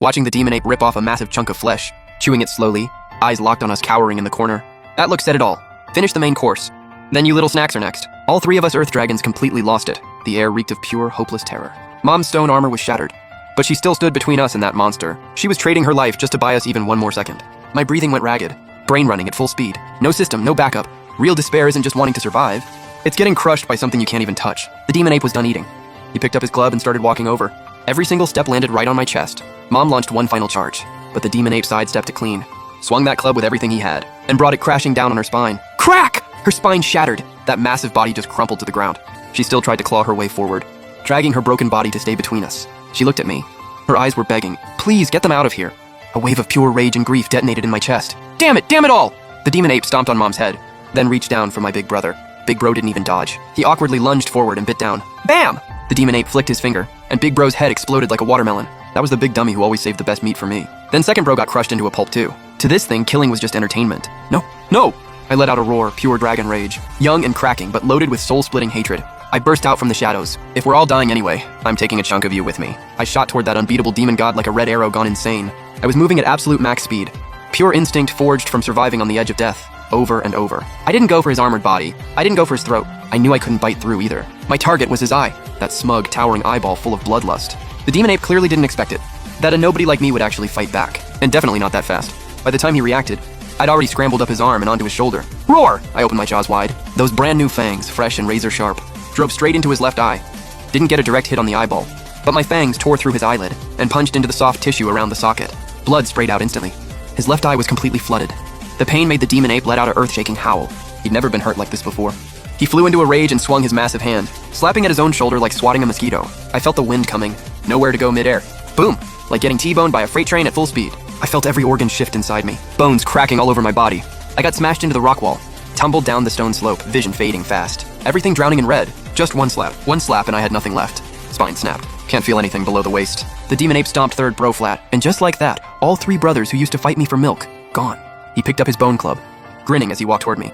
watching the demon ape rip off a massive chunk of flesh, chewing it slowly, eyes locked on us cowering in the corner. That look said it all. Finish the main course. Then you little snacks are next. All three of us earth dragons completely lost it. The air reeked of pure, hopeless terror. Mom's stone armor was shattered, but she still stood between us and that monster. She was trading her life just to buy us even one more second. My breathing went ragged, brain running at full speed. No system, no backup. Real despair isn't just wanting to survive. It's getting crushed by something you can't even touch. The demon ape was done eating. He picked up his club and started walking over. Every single step landed right on my chest. Mom launched one final charge, but the demon ape sidestepped it clean, swung that club with everything he had, and brought it crashing down on her spine. Crack! Her spine shattered. That massive body just crumpled to the ground. She still tried to claw her way forward, dragging her broken body to stay between us. She looked at me. Her eyes were begging, please get them out of here. A wave of pure rage and grief detonated in my chest. Damn it all! The demon ape stomped on Mom's head, then reached down for my big brother. Big bro didn't even dodge. He awkwardly lunged forward and bit down. Bam! The demon ape flicked his finger, and Big Bro's head exploded like a watermelon. That was the big dummy who always saved the best meat for me. Then Second Bro got crushed into a pulp too. To this thing, killing was just entertainment. No! I let out a roar, pure dragon rage. Young and cracking, but loaded with soul-splitting hatred. I burst out from the shadows. If we're all dying anyway, I'm taking a chunk of you with me. I shot toward that unbeatable demon god like a red arrow gone insane. I was moving at absolute max speed. Pure instinct forged from surviving on the edge of death. Over and over. I didn't go for his armored body. I didn't go for his throat. I knew I couldn't bite through either. My target was his eye, that smug, towering eyeball full of bloodlust. The demon ape clearly didn't expect it, that a nobody like me would actually fight back, and definitely not that fast. By the time he reacted, I'd already scrambled up his arm and onto his shoulder. Roar! I opened my jaws wide. Those brand new fangs, fresh and razor sharp, drove straight into his left eye. Didn't get a direct hit on the eyeball, but my fangs tore through his eyelid and punched into the soft tissue around the socket. Blood sprayed out instantly. His left eye was completely flooded. The pain made the demon ape let out an earth-shaking howl. He'd never been hurt like this before. He flew into a rage and swung his massive hand, slapping at his own shoulder like swatting a mosquito. I felt the wind coming. Nowhere to go midair. Boom! Like getting T-boned by a freight train at full speed. I felt every organ shift inside me, bones cracking all over my body. I got smashed into the rock wall, tumbled down the stone slope, vision fading fast. Everything drowning in red. Just one slap and I had nothing left. Spine snapped. Can't feel anything below the waist. The demon ape stomped third bro flat, and just like that, all three brothers who used to fight me for milk, gone. He picked up his bone club, grinning as he walked toward me.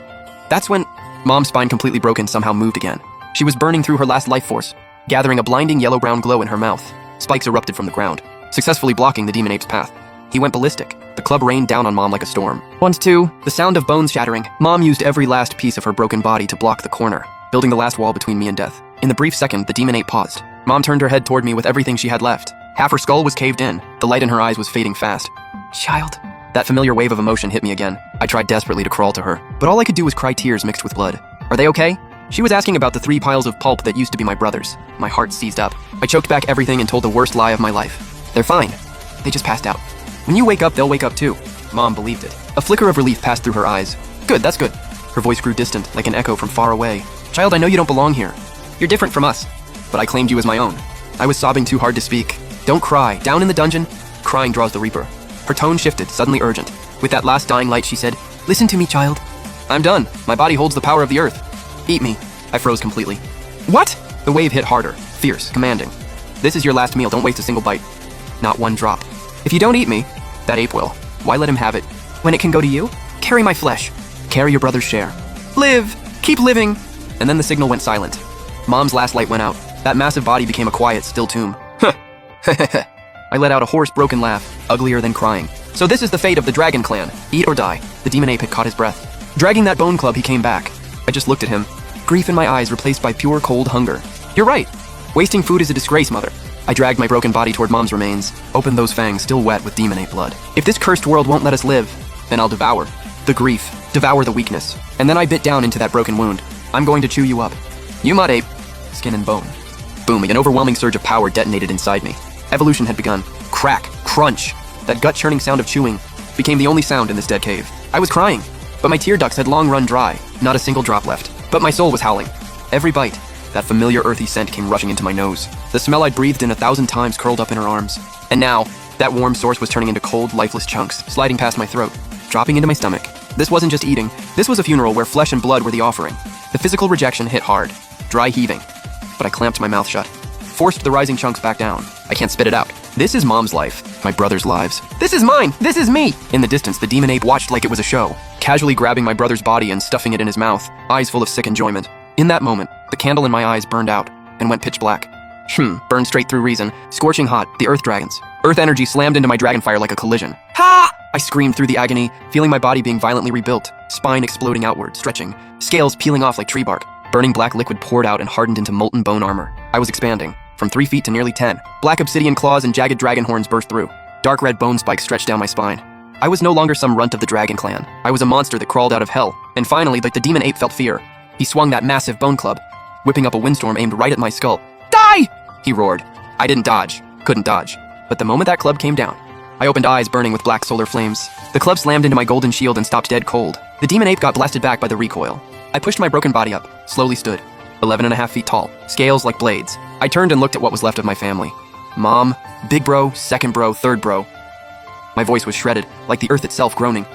That's when Mom's spine completely broken somehow moved again. She was burning through her last life force, gathering a blinding yellow-brown glow in her mouth. Spikes erupted from the ground, successfully blocking the demon ape's path. He went ballistic. The club rained down on Mom like a storm. Once too, the sound of bones shattering. Mom used every last piece of her broken body to block the corner, building the last wall between me and death. In the brief second, the demon ape paused. Mom turned her head toward me with everything she had left. Half her skull was caved in. The light in her eyes was fading fast. Child. That familiar wave of emotion hit me again. I tried desperately to crawl to her, but all I could do was cry tears mixed with blood. Are they okay? She was asking about the 3 piles of pulp that used to be my brothers. My heart seized up. I choked back everything and told the worst lie of my life. They're fine. They just passed out. When you wake up, they'll wake up too. Mom believed it. A flicker of relief passed through her eyes. Good, that's good. Her voice grew distant, like an echo from far away. Child, I know you don't belong here. You're different from us. But I claimed you as my own. I was sobbing too hard to speak. Don't cry. Down in the dungeon, crying draws the reaper. Her tone shifted, suddenly urgent. With that last dying light, she said, listen to me, child. I'm done. My body holds the power of the earth. Eat me. I froze completely. What? The wave hit harder, fierce, commanding. This is your last meal. Don't waste a single bite. Not one drop. If you don't eat me, that ape will. Why let him have it? When it can go to you? Carry my flesh. Carry your brother's share. Live. Keep living. And then the signal went silent. Mom's last light went out. That massive body became a quiet, still tomb. I let out a hoarse, broken laugh, uglier than crying. So this is the fate of the dragon clan. Eat or die. The demon ape had caught his breath. Dragging that bone club, he came back. I just looked at him. Grief in my eyes replaced by pure, cold hunger. You're right. Wasting food is a disgrace, mother. I dragged my broken body toward Mom's remains, opened those fangs still wet with demon ape blood. If this cursed world won't let us live, then I'll devour the grief, devour the weakness. And then I bit down into that broken wound. I'm going to chew you up. You mud ape. Skin and bone. Boom, an overwhelming surge of power detonated inside me. Evolution had begun. Crack, crunch. That gut-churning sound of chewing became the only sound in this dead cave. I was crying, but my tear ducts had long run dry. Not a single drop left. But my soul was howling. Every bite, that familiar earthy scent came rushing into my nose. The smell I'd breathed in 1,000 times curled up in her arms. And now, that warm source was turning into cold, lifeless chunks, sliding past my throat, dropping into my stomach. This wasn't just eating. This was a funeral where flesh and blood were the offering. The physical rejection hit hard, dry heaving. But I clamped my mouth shut, forced the rising chunks back down. I can't spit it out. This is Mom's life, my brother's lives. This is mine! This is me! In the distance, the demon ape watched like it was a show, casually grabbing my brother's body and stuffing it in his mouth, eyes full of sick enjoyment. In that moment, the candle in my eyes burned out and went pitch black. Burned straight through reason, scorching hot, the earth dragons. Earth energy slammed into my dragonfire like a collision. Ha! I screamed through the agony, feeling my body being violently rebuilt, spine exploding outward, stretching, scales peeling off like tree bark. Burning black liquid poured out and hardened into molten bone armor. I was expanding, from 3 feet to nearly 10. Black obsidian claws and jagged dragon horns burst through. Dark red bone spikes stretched down my spine. I was no longer some runt of the dragon clan. I was a monster that crawled out of hell. And finally, like the demon ape felt fear. He swung that massive bone club, whipping up a windstorm aimed right at my skull. Die! He roared. I didn't dodge. Couldn't dodge. But the moment that club came down, I opened eyes burning with black solar flames. The club slammed into my golden shield and stopped dead cold. The demon ape got blasted back by the recoil. I pushed my broken body up, slowly stood, 11.5 feet tall, scales like blades. I turned and looked at what was left of my family. Mom, big bro, second bro, third bro. My voice was shredded, like the earth itself groaning.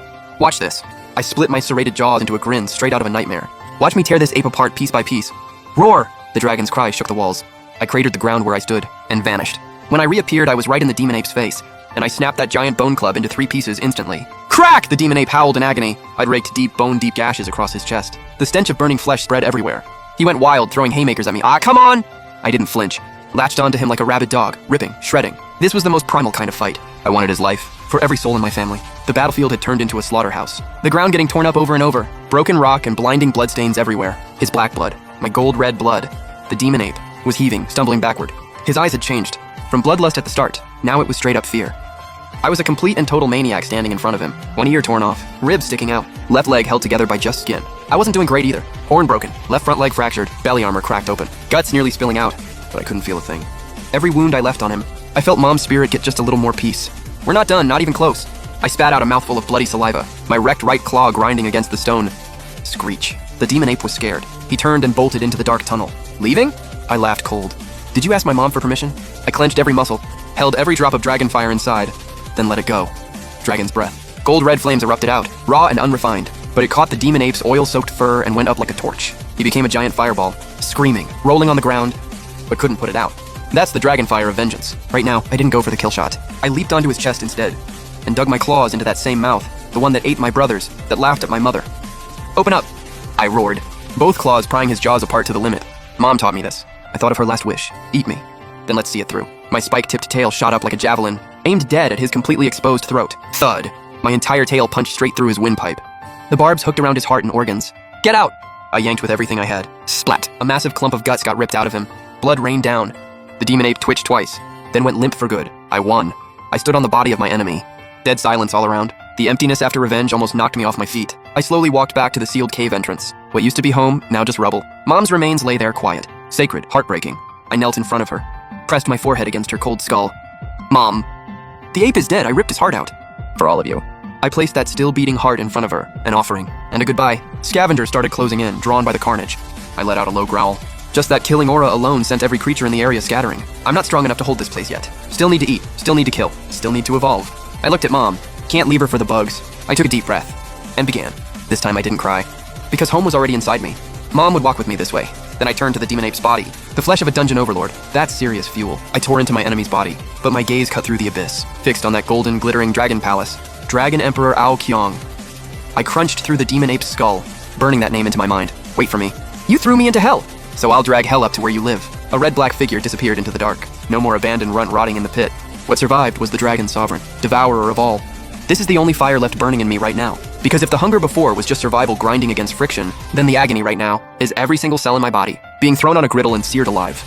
Watch this. I split my serrated jaws into a grin straight out of a nightmare. Watch me tear this ape apart piece by piece. Roar! The dragon's cry shook the walls. I cratered the ground where I stood, and vanished. When I reappeared, I was right in the demon ape's face, and I snapped that giant bone club into 3 pieces instantly. Crack! The demon ape howled in agony. I'd raked deep, bone-deep gashes across his chest. The stench of burning flesh spread everywhere. He went wild, throwing haymakers at me. Ah, come on! I didn't flinch. Latched onto him like a rabid dog, ripping, shredding. This was the most primal kind of fight. I wanted his life, for every soul in my family. The battlefield had turned into a slaughterhouse. The ground getting torn up over and over, broken rock and blinding bloodstains everywhere. His black blood, my gold-red blood. The demon ape was heaving, stumbling backward. His eyes had changed. From bloodlust at the start, now it was straight-up fear. I was a complete and total maniac standing in front of him. One ear torn off, ribs sticking out, left leg held together by just skin. I wasn't doing great either. Horn broken, left front leg fractured, belly armor cracked open, guts nearly spilling out, but I couldn't feel a thing. Every wound I left on him, I felt Mom's spirit get just a little more peace. We're not done, not even close. I spat out a mouthful of bloody saliva, my wrecked right claw grinding against the stone. Screech. The demon ape was scared. He turned and bolted into the dark tunnel. Leaving? I laughed cold. Did you ask my mom for permission? I clenched every muscle, held every drop of dragon fire inside, then let it go. Dragon's breath. Gold-red flames erupted out, raw and unrefined, but it caught the demon ape's oil-soaked fur and went up like a torch. He became a giant fireball, screaming, rolling on the ground, but couldn't put it out. That's the dragon fire of vengeance. Right now, I didn't go for the kill shot. I leaped onto his chest instead, and dug my claws into that same mouth, the one that ate my brothers, that laughed at my mother. Open up! I roared, both claws prying his jaws apart to the limit. Mom taught me this. I thought of her last wish. Eat me. Then let's see it through. My spike-tipped tail shot up like a javelin, aimed dead at his completely exposed throat. Thud. My entire tail punched straight through his windpipe. The barbs hooked around his heart and organs. Get out! I yanked with everything I had. Splat. A massive clump of guts got ripped out of him. Blood rained down. The demon ape twitched twice, then went limp for good. I won. I stood on the body of my enemy. Dead silence all around. The emptiness after revenge almost knocked me off my feet. I slowly walked back to the sealed cave entrance. What used to be home, now just rubble. Mom's remains lay there quiet, sacred, heartbreaking. I knelt in front of her, pressed my forehead against her cold skull. Mom. The ape is dead. I ripped his heart out. For all of you. I placed that still beating heart in front of her, an offering, and a goodbye. Scavengers started closing in, drawn by the carnage. I let out a low growl. Just that killing aura alone sent every creature in the area scattering. I'm not strong enough to hold this place yet. Still need to eat, still need to kill, still need to evolve. I looked at Mom. Can't leave her for the bugs. I took a deep breath, and began. This time I didn't cry, because home was already inside me. Mom would walk with me this way. Then I turned to the demon ape's body. The flesh of a dungeon overlord. That's serious fuel. I tore into my enemy's body, but my gaze cut through the abyss, fixed on that golden, glittering dragon palace. Dragon Emperor Ao Kyong. I crunched through the demon ape's skull, burning that name into my mind. Wait for me. You threw me into hell, so I'll drag hell up to where you live. A red-black figure disappeared into the dark. No more abandoned runt rotting in the pit. What survived was the dragon sovereign, devourer of all. This is the only fire left burning in me right now. Because if the hunger before was just survival grinding against friction, then the agony right now is every single cell in my body being thrown on a griddle and seared alive.